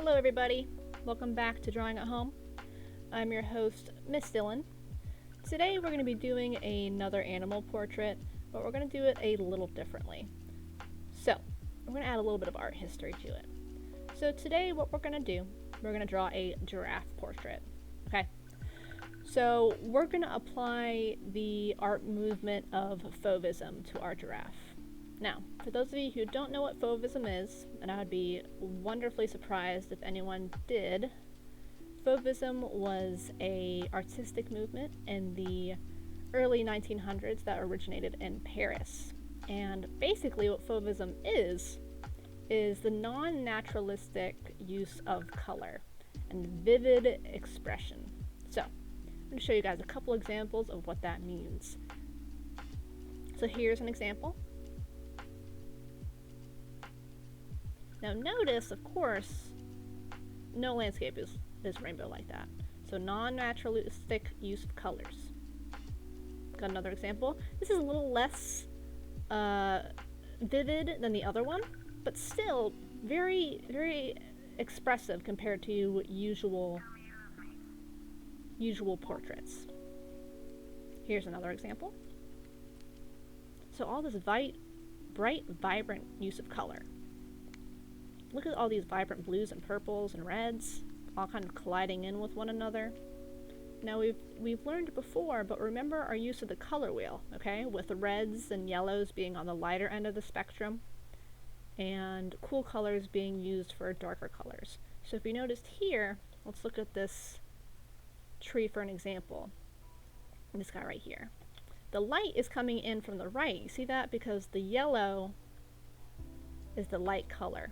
Hello everybody, welcome back to Drawing at Home. I'm your host, Miss Dillon. Today we're going to be doing another animal portrait, but we're going to do it a little differently. So, we're going to add a little bit of art history to it. So today what we're going to do, we're going to draw a giraffe portrait. Okay, so we're going to apply the art movement of Fauvism to our giraffe. Now, for those of you who don't know what Fauvism is, and I would be wonderfully surprised if anyone did, Fauvism was an artistic movement in the early 1900s that originated in Paris. And basically what Fauvism is the non-naturalistic use of color and vivid expression. So, I'm going to show you guys a couple examples of what that means. So here's an example. Now notice, of course, no landscape is rainbow like that. So non-naturalistic use of colors. Got another example. This is a little less vivid than the other one, but still very, very expressive compared to usual portraits. Here's another example. So all this bright, vibrant use of color. Look at all these vibrant blues and purples and reds, all kind of colliding in with one another. Now we've learned before, but remember our use of the color wheel, okay? With the reds and yellows being on the lighter end of the spectrum, and cool colors being used for darker colors. So if you noticed here, let's look at this tree for an example. This guy right here. The light is coming in from the right. You see that? Because the yellow is the light color.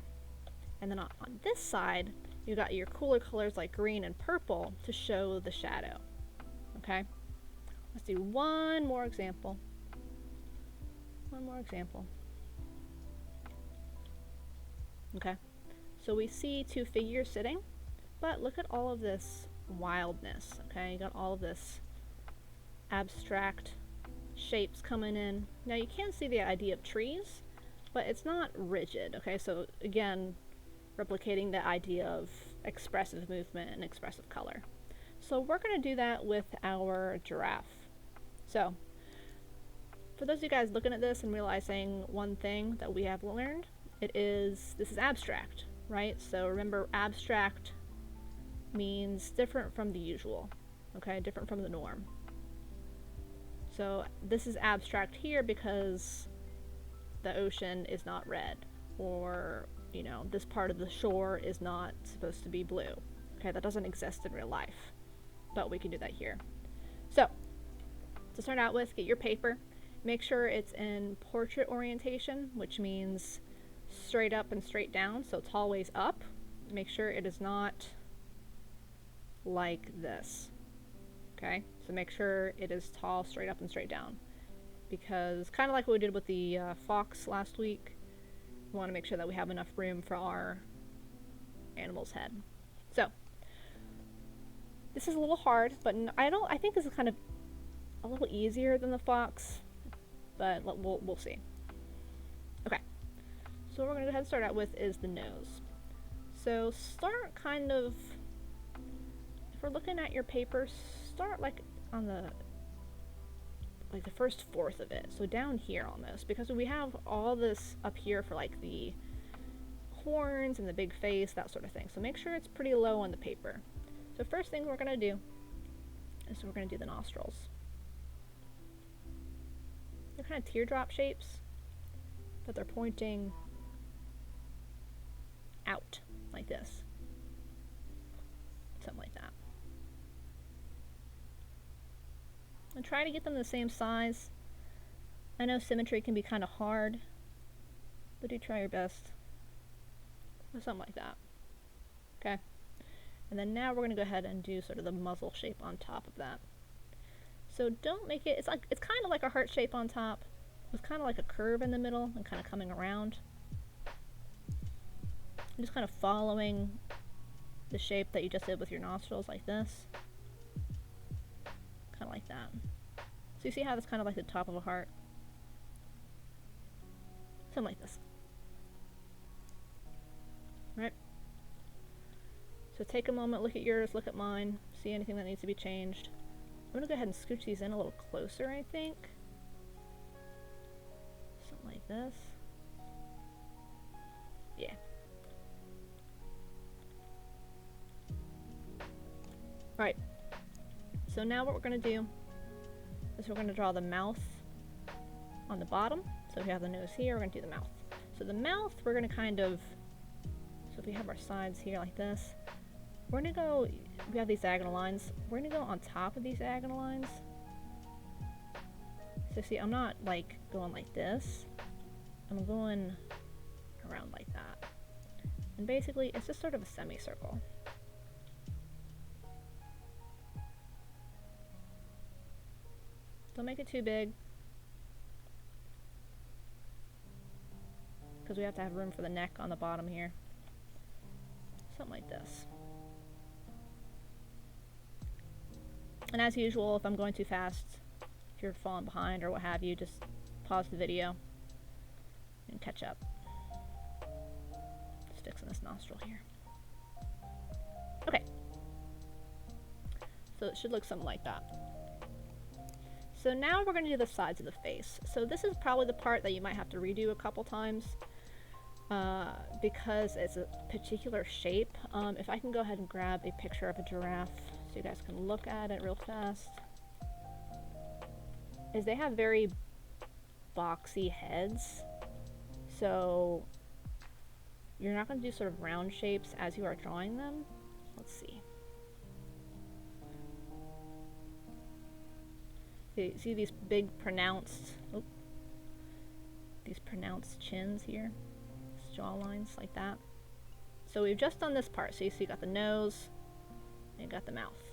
And then on this side, you got your cooler colors like green and purple to show the shadow. Okay? Let's do one more example. Okay? So we see two figures sitting, but look at all of this wildness. Okay? You got all of this abstract shapes coming in. Now you can see the idea of trees, but it's not rigid. Okay? So again, replicating the idea of expressive movement and expressive color. So we're going to do that with our giraffe. So, for those of you guys looking at this and realizing one thing that we have learned, this is abstract, right? So remember, abstract means different from the usual, okay? Different from the norm. So this is abstract here because the ocean is not red, or you know, this part of the shore is not supposed to be blue. Okay, that doesn't exist in real life, but we can do that here. So, to start out with, get your paper. Make sure it's in portrait orientation, which means straight up and straight down, so it's always up. Make sure it is not like this. Okay, so make sure it is tall, straight up, and straight down. Because, kind of like what we did with the fox last week, we want to make sure that we have enough room for our animal's head. So, this is a little hard, but I think this is kind of a little easier than the fox, but we'll see. Okay, so what we're going to go ahead and start out with is the nose. So start kind of, if we're looking at your paper, start like on the first fourth of it, so down here almost, because we have all this up here for like the horns and the big face, that sort of thing. So make sure it's pretty low on the paper. So first thing we're going to do is we're going to do the nostrils. They're kind of teardrop shapes, but they're pointing out like this. Something like that. And try to get them the same size. I know symmetry can be kind of hard, but do try your best with something like that. Okay? And then now we're going to go ahead and do sort of the muzzle shape on top of that. So don't make it, it's kind of like a heart shape on top, with kind of like a curve in the middle and kind of coming around. I'm just kind of following the shape that you just did with your nostrils like this. Kind of like that. So you see how that's kind of like the top of a heart? Something like this. Right? So take a moment, look at yours, look at mine, see anything that needs to be changed. I'm gonna go ahead and scooch these in a little closer, I think. Something like this. Yeah. Alright. So now what we're gonna do is we're gonna draw the mouth on the bottom. So if you have the nose here, we're gonna do the mouth. So the mouth, we're gonna kind of, so if we have our sides here like this, we're gonna go, we have these diagonal lines, we're gonna go on top of these diagonal lines. So see, I'm not like going like this, I'm going around like that. And basically, it's just sort of a semicircle. Don't make it too big, because we have to have room for the neck on the bottom here. Something like this. And as usual, if I'm going too fast, if you're falling behind or what have you, just pause the video and catch up. Sticks in this nostril here. Okay. So it should look something like that. So now we're going to do the sides of the face. So this is probably the part that you might have to redo a couple times because it's a particular shape. If I can go ahead and grab a picture of a giraffe so you guys can look at it real fast. Is they have very boxy heads. So you're not going to do sort of round shapes as you are drawing them. Let's see. See these big pronounced, these pronounced chins here, these jaw lines like that. So we've just done this part. So you see you got the nose and you got the mouth.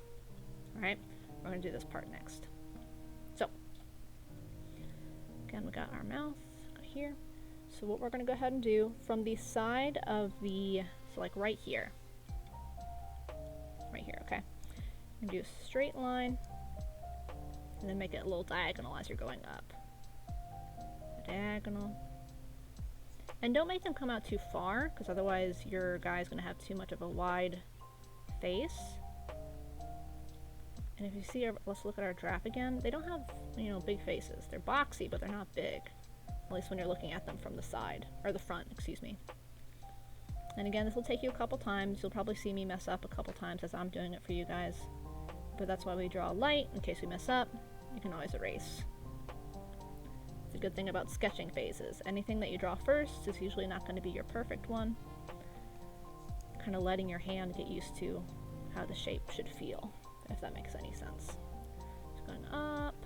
All right, we're going to do this part next. So again, we got our mouth here. So what we're going to go ahead and do from the side of the, so like right here, okay. I'm going to do a straight line. And then make it a little diagonal as you're going up. Diagonal. And don't make them come out too far, because otherwise your guy's going to have too much of a wide face. And if you see, let's look at our giraffe again. They don't have, you know, big faces. They're boxy, but they're not big. At least when you're looking at them from the side, or the front, excuse me. And again, this will take you a couple times. You'll probably see me mess up a couple times as I'm doing it for you guys. But that's why we draw light, in case we mess up. You can always erase. It's a good thing about sketching phases. Anything that you draw first is usually not going to be your perfect one. Kind of letting your hand get used to how the shape should feel, if that makes any sense. Just going up.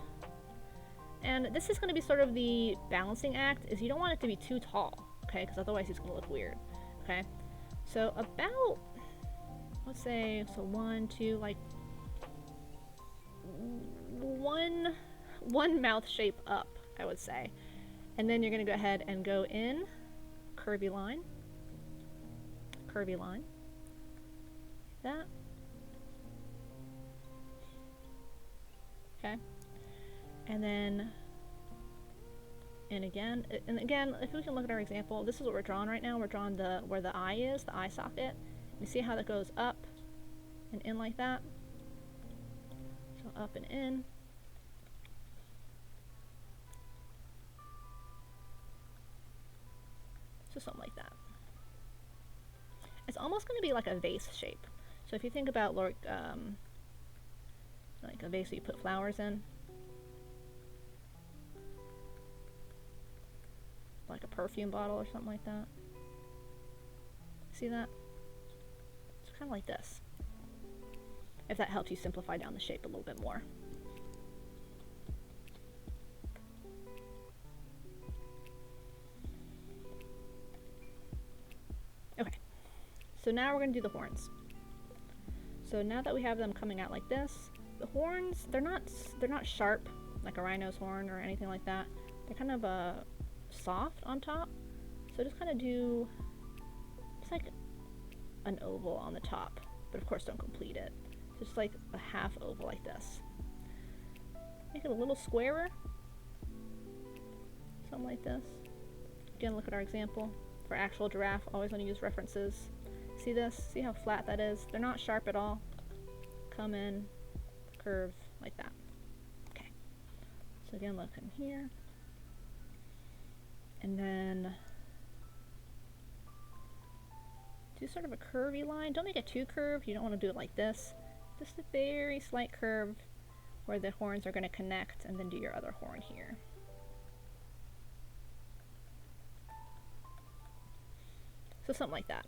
And this is going to be sort of the balancing act, is you don't want it to be too tall, okay? Because otherwise it's going to look weird, okay? So about, let's say, so 1, 2, like, one mouth shape up, I would say. And then you're going to go ahead and go in, curvy line, that. Okay. And then, and again, if we can look at our example, this is what we're drawing right now. We're drawing where the eye is, the eye socket. You see how that goes up and in like that? So up and in. So something like that. It's almost going to be like a vase shape. So if you think about like a vase that you put flowers in, like a perfume bottle or something like that. See that? It's kind of like this. If that helps you simplify down the shape a little bit more. Okay, so now we're going to do the horns. So now that we have them coming out like this, the horns, they're not sharp like a rhino's horn or anything like that. They're kind of soft on top. So just kind of do, it's like an oval on the top, but of course don't complete it. Just like a half oval like this. Make it a little squarer. Something like this. Again, look at our example. For actual giraffe, always want to use references. See See this? See how flat that is? They're not sharp at all. Come in, curve, like that. Okay. So again, look in here. And then do sort of a curvy line. Don't make it too curved. You don't want to do it like this. Just a very slight curve where the horns are going to connect, and then do your other horn here. So something like that.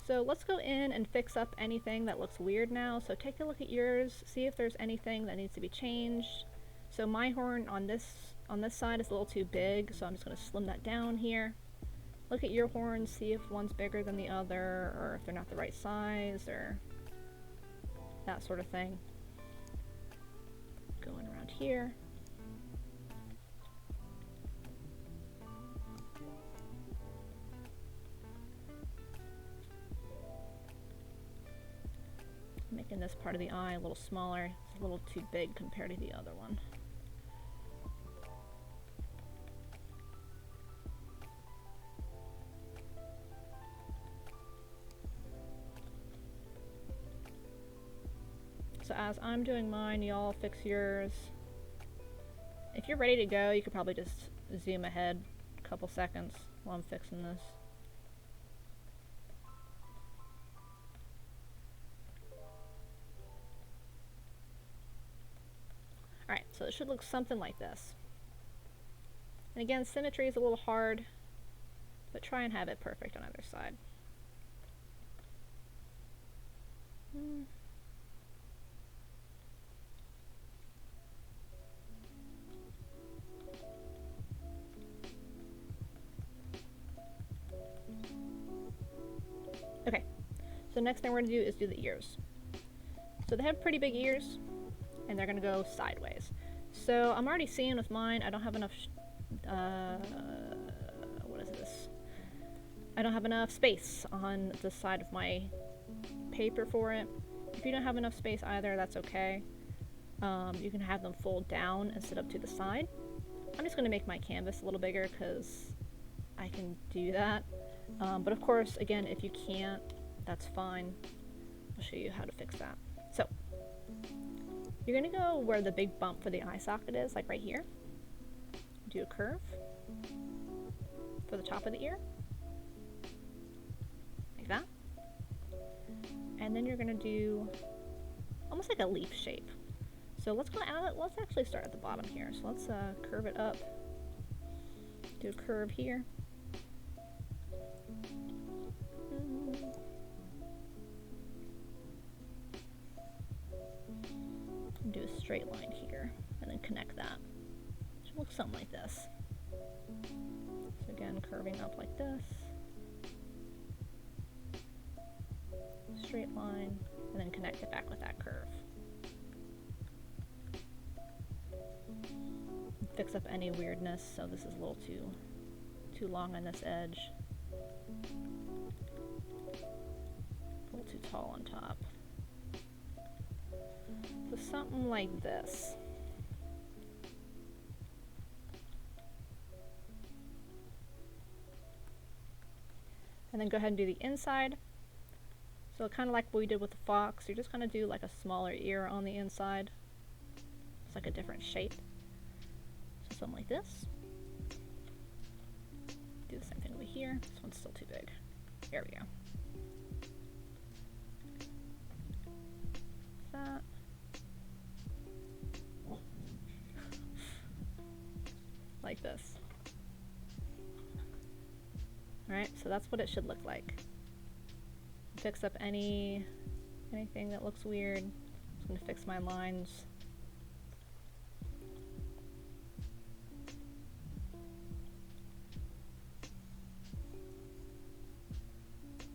So let's go in and fix up anything that looks weird now. So take a look at yours, see if there's anything that needs to be changed. So my horn on this side is a little too big, so I'm just going to slim that down here. Look at your horns, see if one's bigger than the other, or if they're not the right size, or that sort of thing. Going around here. Making this part of the eye a little smaller. It's a little too big compared to the other one. So as I'm doing mine, y'all fix yours. If you're ready to go, you could probably just zoom ahead a couple seconds while I'm fixing this. Alright, so it should look something like this. And again, symmetry is a little hard, but try and have it perfect on either side. Okay, so next thing we're going to do is do the ears. So they have pretty big ears, and they're going to go sideways. So I'm already seeing with mine, I don't have enough, what is this? I don't have enough space on the side of my paper for it. If you don't have enough space either, that's okay. You can have them fold down instead of to the side. I'm just going to make my canvas a little bigger because I can do that. But of course, again, if you can't, that's fine. I'll show you how to fix that. So, you're going to go where the big bump for the eye socket is, like right here. Do a curve for the top of the ear. Like that. And then you're going to do almost like a leaf shape. So let's go out, let's actually start at the bottom here. So let's curve it up. Do a curve here. And do a straight line here, and then connect that. It should look something like this. So again, curving up like this. Straight line, and then connect it back with that curve. Fix up any weirdness, so this is a little too long on this edge. A little too tall on top. So something like this. And then go ahead and do the inside. So kind of like what we did with the fox, you're just going to do like a smaller ear on the inside. It's like a different shape. So something like this. Do the same thing over here. This one's still too big. There we go. That. Like this. Alright, so that's what it should look like. Fix up anything that looks weird. I'm just going to fix my lines.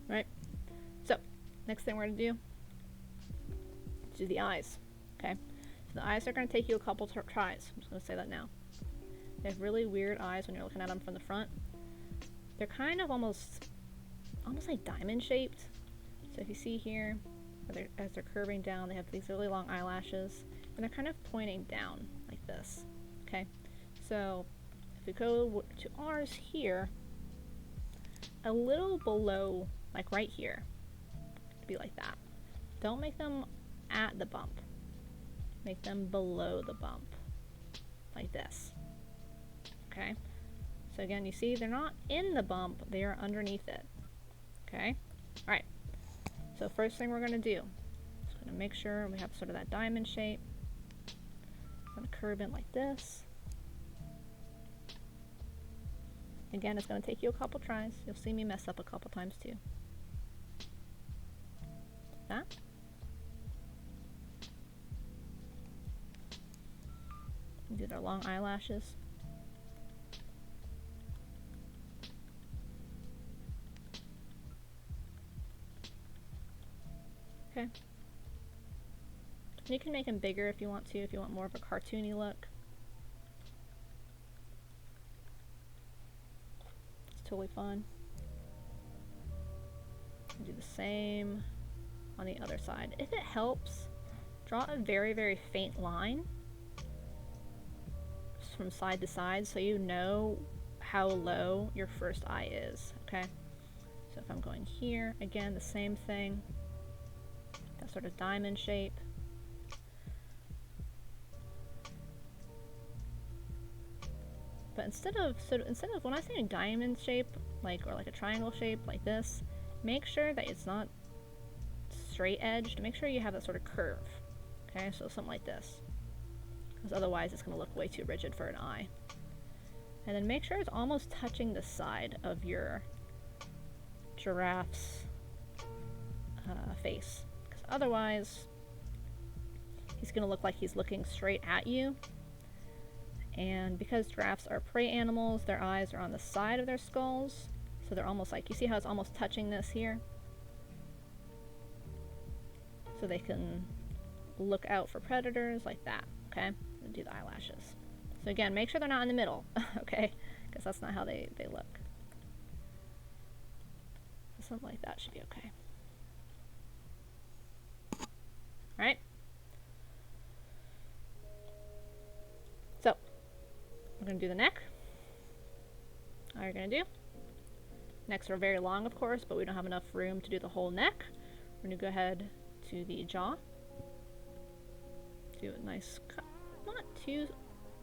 Right. So, next thing we're going to do the eyes. Okay. So the eyes are going to take you a couple tries. I'm just going to say that now. They have really weird eyes when you're looking at them from the front. They're kind of almost like diamond shaped. So if you see here, as they're curving down, they have these really long eyelashes, and they're kind of pointing down like this. Okay, so if we go to ours here, a little below, like right here, to be like that. Don't make them at the bump. Make them below the bump, like this. Okay? So again, you see they're not in the bump, they are underneath it. Okay? Alright. So first thing we're going to do, just going to make sure we have sort of that diamond shape. I'm going to curve in like this. Again, it's going to take you a couple tries. You'll see me mess up a couple times too. That. Do their long eyelashes. Okay. You can make them bigger if you want to, if you want more of a cartoony look. It's totally fun. Do the same on the other side. If it helps, draw a very, very faint line from side to side so you know how low your first eye is, okay? So if I'm going here, again, the same thing, that sort of diamond shape. But instead of when I say a diamond shape, or like a triangle shape like this, make sure that it's not straight edged. Make sure you have that sort of curve, okay? So something like this. Because otherwise it's going to look way too rigid for an eye. And then make sure it's almost touching the side of your giraffe's face. Because otherwise he's going to look like he's looking straight at you. And because giraffes are prey animals, their eyes are on the side of their skulls. So they're almost like, you see how it's almost touching this here? So they can look out for predators like that, okay? And do the eyelashes. So again, make sure they're not in the middle, okay? Because that's not how they look. So something like that should be okay. Alright? So, we're going to do the neck. All you're going to do. Necks are very long, of course, but we don't have enough room to do the whole neck. We're going to go ahead to the jaw. Do a nice cut. Not too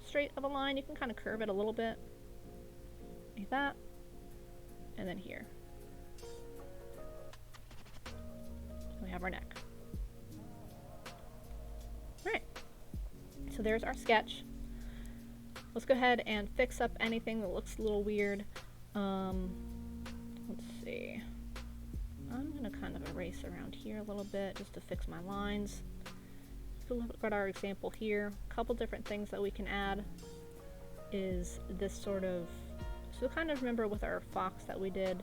straight of a line. You can kind of curve it a little bit. Like that. And then here. We have our neck. Alright. So there's our sketch. Let's go ahead and fix up anything that looks a little weird. Let's see. I'm going to kind of erase around here a little bit just to fix my lines. If we look at our example here, a couple different things that we can add is this sort of, so kind of remember with our fox that we did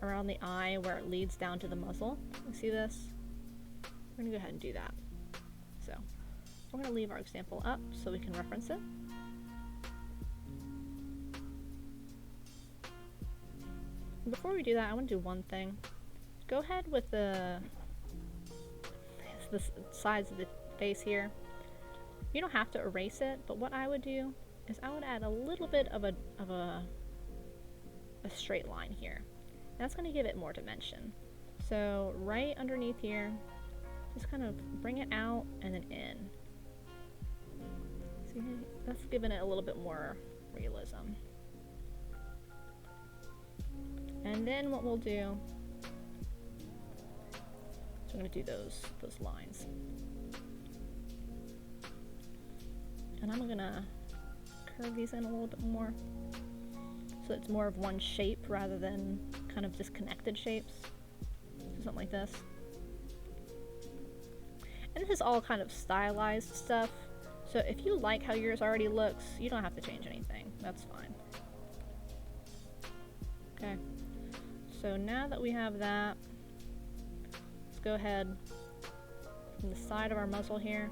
around the eye where it leads down to the muzzle. You see this? We're going to go ahead and do that. So we're going to leave our example up so we can reference it. Before we do that, I want to do one thing. Go ahead with the sides of the face here. You don't have to erase it, but what I would do is I would add a little bit of a straight line here. That's going to give it more dimension. So right underneath here, just kind of bring it out and then in. See, that's giving it a little bit more realism. And then what we'll do is we're going to do those lines. And I'm going to curve these in a little bit more so it's more of one shape rather than kind of disconnected shapes. So something like this. And this is all kind of stylized stuff. So if you like how yours already looks, you don't have to change anything. That's fine. Okay. So now that we have that, let's go ahead from the side of our muzzle here.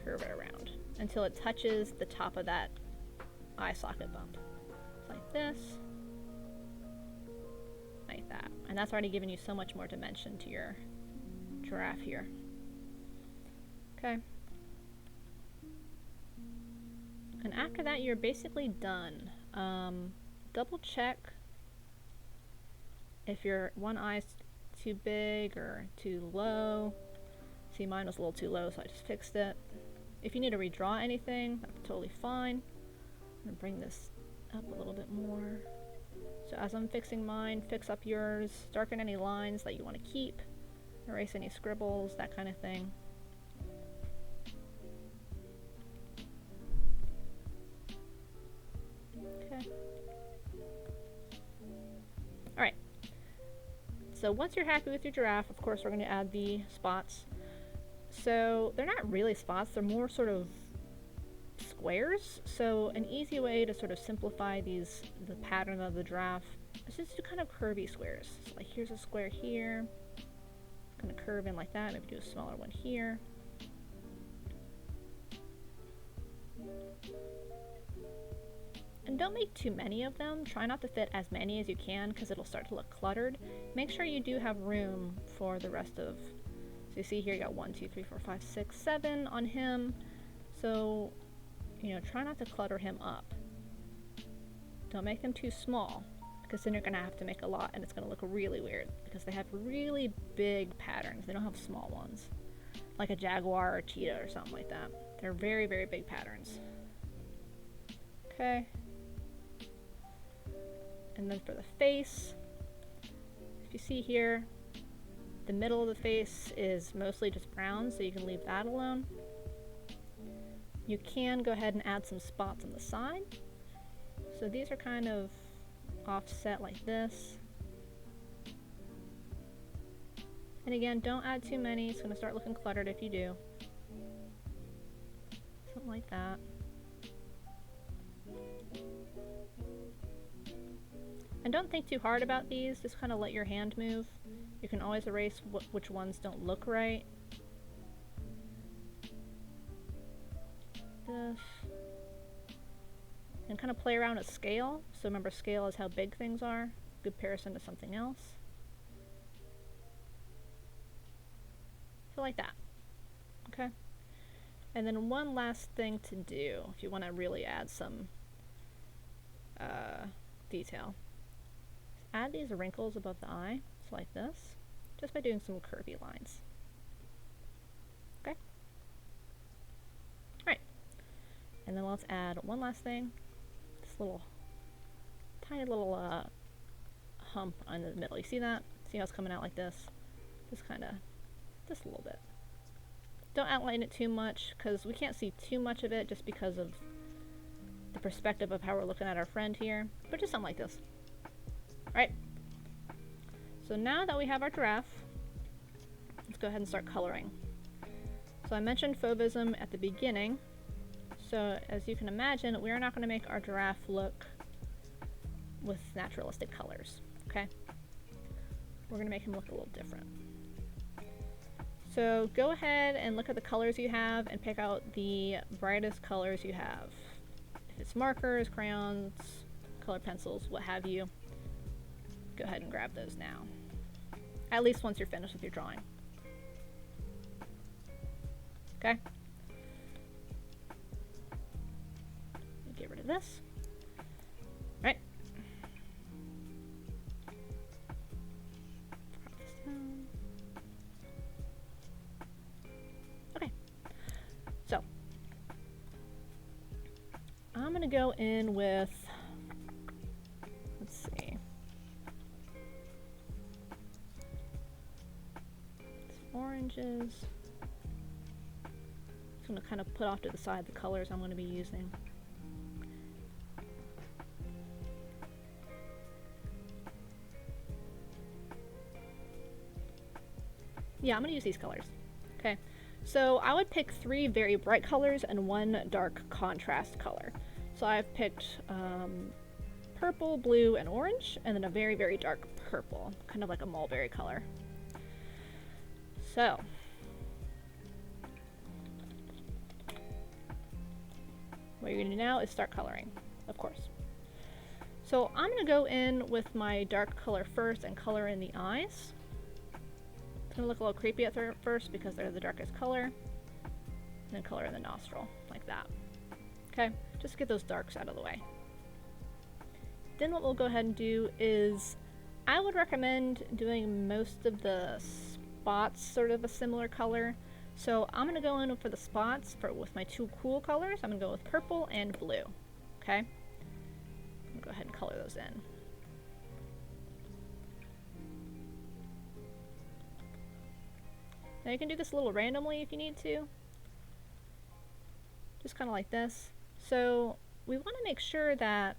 Curve it around until it touches the top of that eye socket bump. Like this. Like that. And that's already giving you so much more dimension to your giraffe here. Okay. And after that, you're basically done. Double check if your one eye's too big or too low. See, mine was a little too low, so I just fixed it. If you need to redraw anything, that's totally fine. I'm gonna bring this up a little bit more. So as I'm fixing mine, fix up yours, darken any lines that you want to keep, erase any scribbles, that kind of thing. Okay. Alright. So once you're happy with your giraffe, of course we're going to add the spots. So they're not really spots, they're more sort of squares. So an easy way to sort of simplify the pattern of the giraffe is just do kind of curvy squares. So like here's a square here, kind of curve in like that, maybe do a smaller one here. And don't make too many of them. Try not to fit as many as you can because it'll start to look cluttered. Make sure you do have room for the rest of, so you see here you got 1, 2, 3, 4, 5, 6, 7 on him. So, you know, try not to clutter him up. Don't make them too small because then you're going to have to make a lot and it's going to look really weird because they have really big patterns. They don't have small ones like a jaguar or a cheetah or something like that. They're very, very big patterns. Okay. And then for the face, if you see here, the middle of the face is mostly just brown, so you can leave that alone. You can go ahead and add some spots on the side. So these are kind of offset like this. And again, don't add too many, it's going to start looking cluttered if you do. Something like that. And don't think too hard about these, just kind of let your hand move. You can always erase which ones don't look right. This. And kind of play around with scale. So remember, scale is how big things are. Good comparison to something else. So like that. Okay. And then one last thing to do, if you want to really add some detail. Add these wrinkles above the eye, so like this, just by doing some curvy lines. Okay? Alright. And then let's add one last thing. This little, tiny little hump on the middle. You see that? See how it's coming out like this? Just kind of, just a little bit. Don't outline it too much, because we can't see too much of it just because of the perspective of how we're looking at our friend here. But just something like this. Alright, so now that we have our giraffe, let's go ahead and start coloring. So I mentioned Fauvism at the beginning, so as you can imagine, we are not going to make our giraffe look with naturalistic colors, okay? We're going to make him look a little different. So go ahead and look at the colors you have and pick out the brightest colors you have. If it's markers, crayons, colored pencils, what have you, go ahead and grab those now. At least once you're finished with your drawing. Okay? Get rid of this. Right. Drop this down. Okay. So, I'm gonna go in with, let's see. Oranges. Just going to kind of put off to the side the colors I'm going to be using. Yeah, I'm going to use these colors. Okay, so I would pick 3 very bright colors and 1 dark contrast color. So I've picked purple, blue, and orange, and then a very, very dark purple, kind of like a mulberry color. So, what you're going to do now is start coloring, of course. So I'm going to go in with my dark color first and color in the eyes. It's going to look a little creepy at first because they're the darkest color. And then color in the nostril, like that. Okay, just to get those darks out of the way. Then what we'll go ahead and do is, I would recommend doing most of the spots sort of a similar color. So I'm going to go in for the spots with my two cool colors. I'm going to go with purple and blue. Okay? I'm going to go ahead and color those in. Now you can do this a little randomly if you need to. Just kind of like this. So we want to make sure that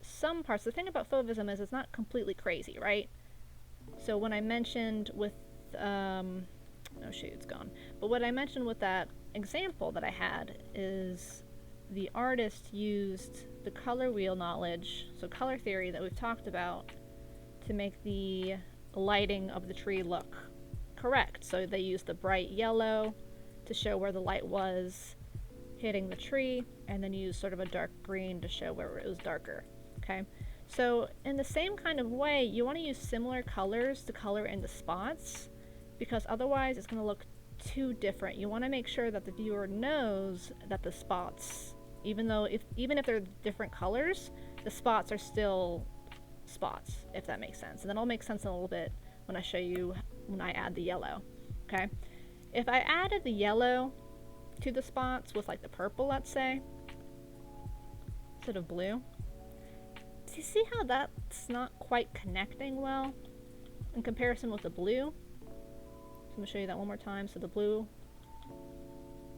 some parts, the thing about Fauvism is it's not completely crazy, right? So when I mentioned with, oh shoot, it's gone. But what I mentioned with that example that I had is the artist used the color wheel knowledge, so color theory that we've talked about, to make the lighting of the tree look correct. So they used the bright yellow to show where the light was hitting the tree, and then used sort of a dark green to show where it was darker. Okay, so in the same kind of way, you want to use similar colors to color in the spots, because otherwise it's going to look too different. You want to make sure that the viewer knows that the spots, even if they're different colors, the spots are still spots, if that makes sense. And then it'll make sense in a little bit when I show you when I add the yellow. Okay, if I added the yellow to the spots with like the purple, let's say, instead of blue, do you see how that's not quite connecting well in comparison with the blue? So I'm going to show you that one more time. So the blue,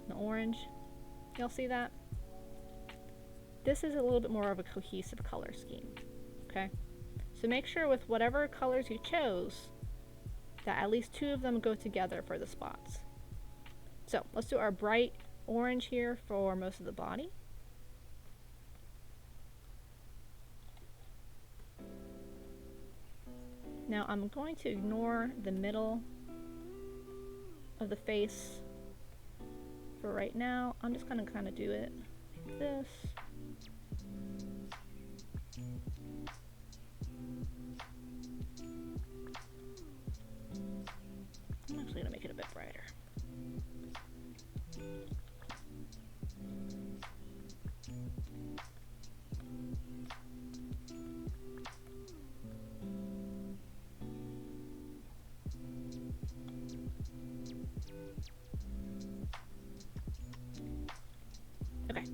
the orange, y'all see that? This is a little bit more of a cohesive color scheme. Okay, so make sure with whatever colors you chose that at least two of them go together for the spots. So let's do our bright orange here for most of the body. Now I'm going to ignore the middle of the face for right now. I'm just going to kind of do it like this. I'm actually going to make it a bit brighter. Okay.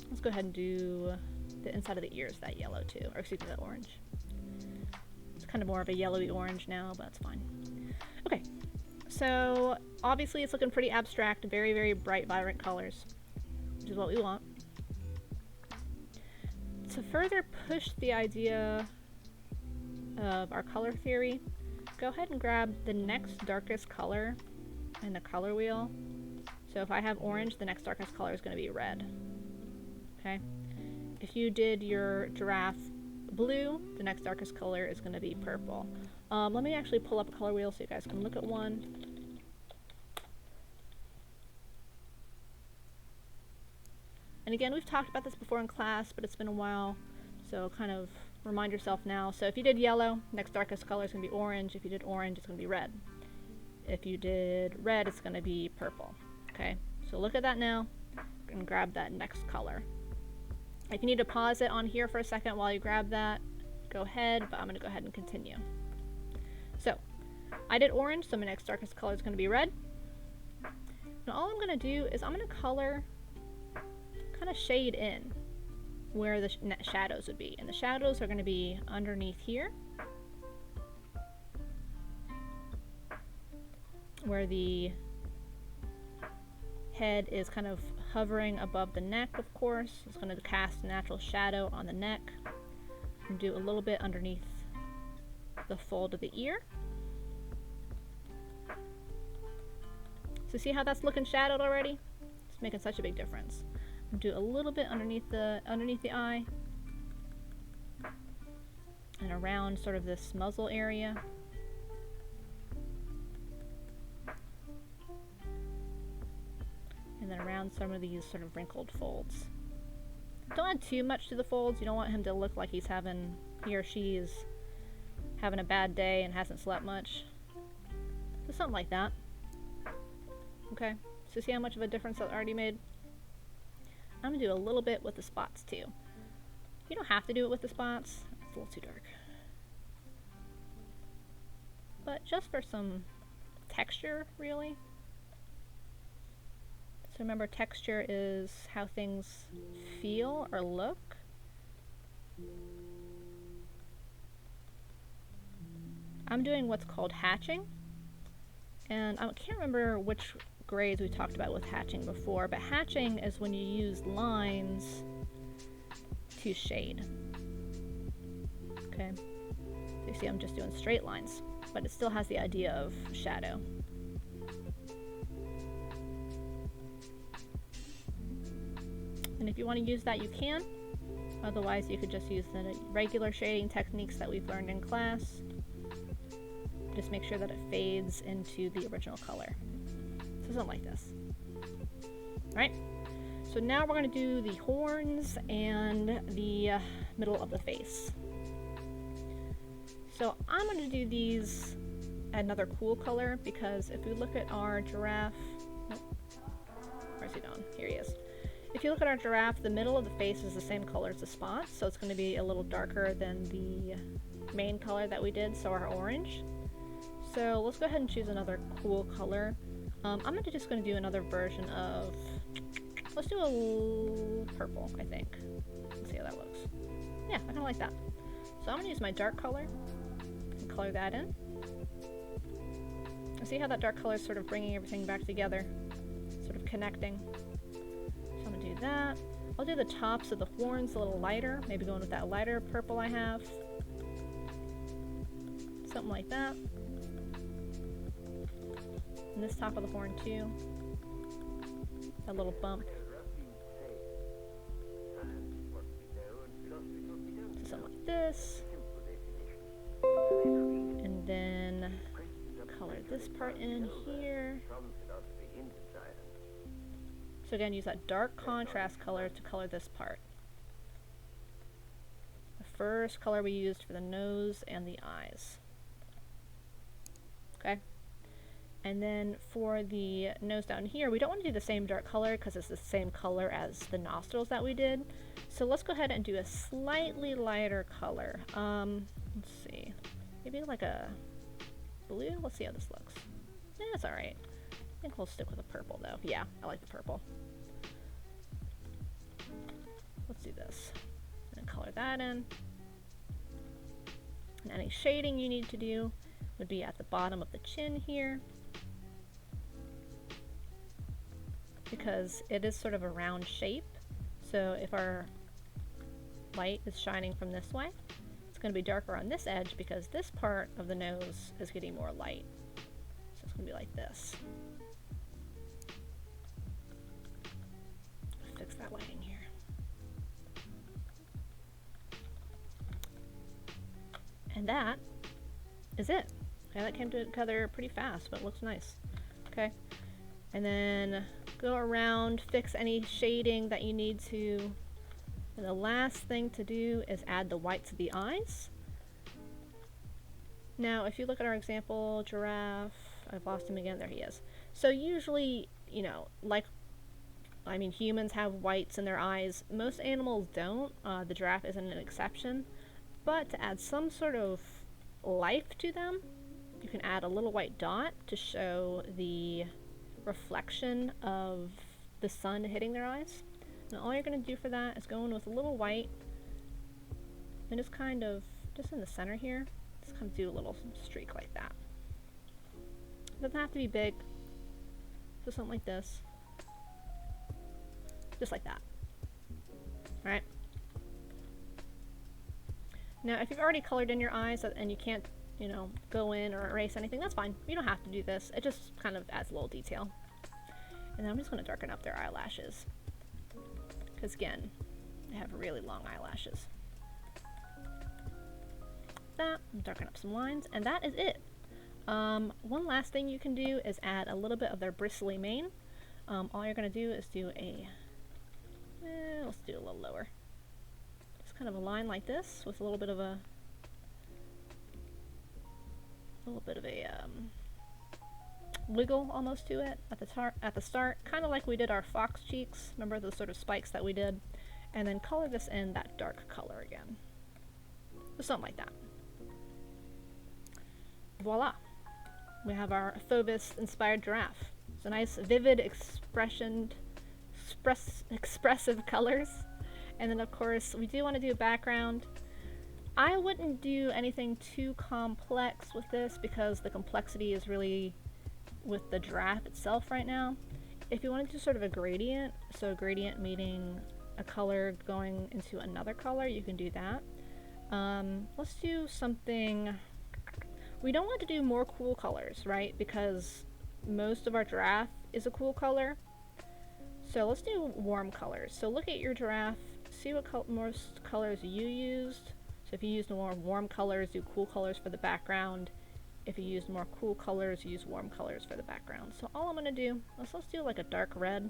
Let's go ahead and do the inside of the ears, that yellow too, or excuse me, that orange. It's kind of more of a yellowy orange now, but that's fine. Okay, so obviously it's looking pretty abstract, very, very bright, vibrant colors, which is what we want. To further push the idea of our color theory, go ahead and grab the next darkest color in the color wheel. So if I have orange, the next darkest color is going to be red. Okay. If you did your giraffe blue, the next darkest color is going to be purple. Let me actually pull up a color wheel so you guys can look at one. And again, we've talked about this before in class, but it's been a while, so kind of remind yourself now. So if you did yellow, next darkest color is going to be orange. If you did orange, it's going to be red. If you did red, it's going to be purple. Okay, so look at that now and grab that next color. If you need to pause it on here for a second while you grab that, go ahead, but I'm going to go ahead and continue. So I did orange, so my next darkest color is going to be red. Now all I'm going to do is I'm going to color, kind of shade in where the shadows would be. And the shadows are going to be underneath here, where the head is kind of hovering above the neck, of course. It's going to cast a natural shadow on the neck. And do a little bit underneath the fold of the ear. So see how that's looking shadowed already? It's making such a big difference. Do a little bit underneath the eye and around sort of this muzzle area. And then around some of these sort of wrinkled folds. Don't add too much to the folds. You don't want him to look like he or she is having a bad day and hasn't slept much. So something like that. Okay, So see how much of a difference that already made? I'm gonna do a little bit with the spots too. You don't have to do it with the spots. It's a little too dark. But just for some texture, really. So remember, texture is how things feel or look. I'm doing what's called hatching. And I can't remember which grades we talked about with hatching before, but hatching is when you use lines to shade. Okay, so you see I'm just doing straight lines, but it still has the idea of shadow. And if you want to use that, you can. Otherwise, you could just use the regular shading techniques that we've learned in class. Just make sure that it fades into the original color. So something like this. Alright, so now we're going to do the horns and the middle of the face. So I'm going to do these another cool color, because if we look at our giraffe... Nope. Where's he gone? Here he is. If you look at our giraffe, the middle of the face is the same color as the spots, so it's going to be a little darker than the main color that we did, so our orange. So let's go ahead and choose another cool color. I'm just going to do another version of... Let's do a purple, I think. Let's see how that looks. Yeah, I kind of like that. So I'm going to use my dark color and color that in. And see how that dark color is sort of bringing everything back together, sort of connecting. So I'm going to do that. I'll do the tops of the horns a little lighter, maybe going with that lighter purple I have. Something like that. And this top of the horn too. That little bump. So something like this. And then color this part in here. So again, use that dark contrast color to color this part. The first color we used for the nose and the eyes. Okay? And then for the nose down here, we don't want to do the same dark color because it's the same color as the nostrils that we did. So let's go ahead and do a slightly lighter color. Let's see. Maybe like a blue? Let's see how this looks. Yeah, it's alright. I think we'll stick with a purple though. Yeah, I like the purple. Let's do this. And color that in. And any shading you need to do would be at the bottom of the chin here, because it is sort of a round shape. So if our light is shining from this way, it's going to be darker on this edge because this part of the nose is getting more light. So it's going to be like this. Fix that lighting here. And that is it. Okay, that came together pretty fast, but it looks nice. Okay, and then go around, fix any shading that you need to. And the last thing to do is add the whites of the eyes. Now, if you look at our example, giraffe, I've lost him again, there he is. So usually, you know, humans have whites in their eyes. Most animals don't. The giraffe isn't an exception. But to add some sort of life to them, you can add a little white dot to show the reflection of the sun hitting their eyes. And all you're going to do for that is go in with a little white and just kind of, just in the center here, just kind of do a little streak like that. It doesn't have to be big, just something like this. Just like that. Alright? Now, if you've already colored in your eyes and you can't, you know, go in or erase anything, that's fine. You don't have to do this. It just kind of adds a little detail. And then I'm just going to darken up their eyelashes. Because again, they have really long eyelashes. That, darken up some lines, and that is it. One last thing you can do is add a little bit of their bristly mane. All you're going to do is do a, let's do a little lower. Kind of a line like this with a little bit of a wiggle almost to it at the start, kind of like we did our fox cheeks. Remember those sort of spikes that we did? And then color this in that dark color again. So something like that. Voila! We have our Fauvism inspired giraffe. It's a nice, vivid expressive colors. And then of course, we do want to do a background. I wouldn't do anything too complex with this because the complexity is really with the giraffe itself right now. If you want to do sort of a gradient, so a gradient meaning a color going into another color, you can do that. Let's do something. We don't want to do more cool colors, right? Because most of our giraffe is a cool color. So let's do warm colors. So look at your giraffe, see what most colors you used. So if you used more warm colors, do cool colors for the background. If you used more cool colors, use warm colors for the background. So all I'm going to do, let's do like a dark red.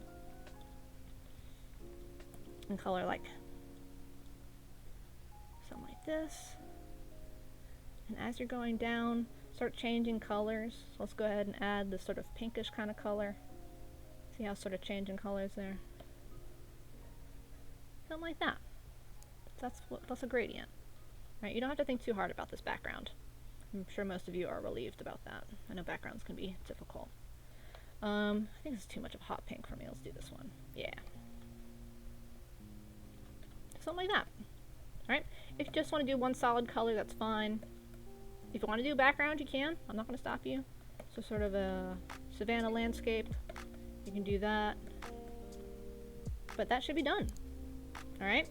And color like something like this. And as you're going down, start changing colors. So let's go ahead and add this sort of pinkish kind of color. See how sort of changing colors there? Something like that. That's a gradient. Right? You don't have to think too hard about this background. I'm sure most of you are relieved about that. I know backgrounds can be difficult. I think this is too much of a hot pink for me. Let's do this one. Yeah. Something like that. Alright? If you just want to do one solid color, that's fine. If you want to do a background, you can. I'm not going to stop you. So sort of a savanna landscape. You can do that. But that should be done. Alright?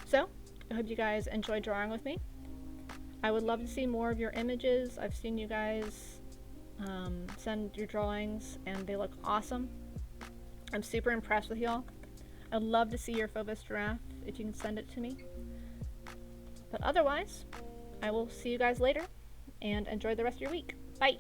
So, I hope you guys enjoyed drawing with me. I would love to see more of your images. I've seen you guys send your drawings and they look awesome. I'm super impressed with y'all. I'd love to see your Fauvism giraffe if you can send it to me. But otherwise, I will see you guys later and enjoy the rest of your week. Bye!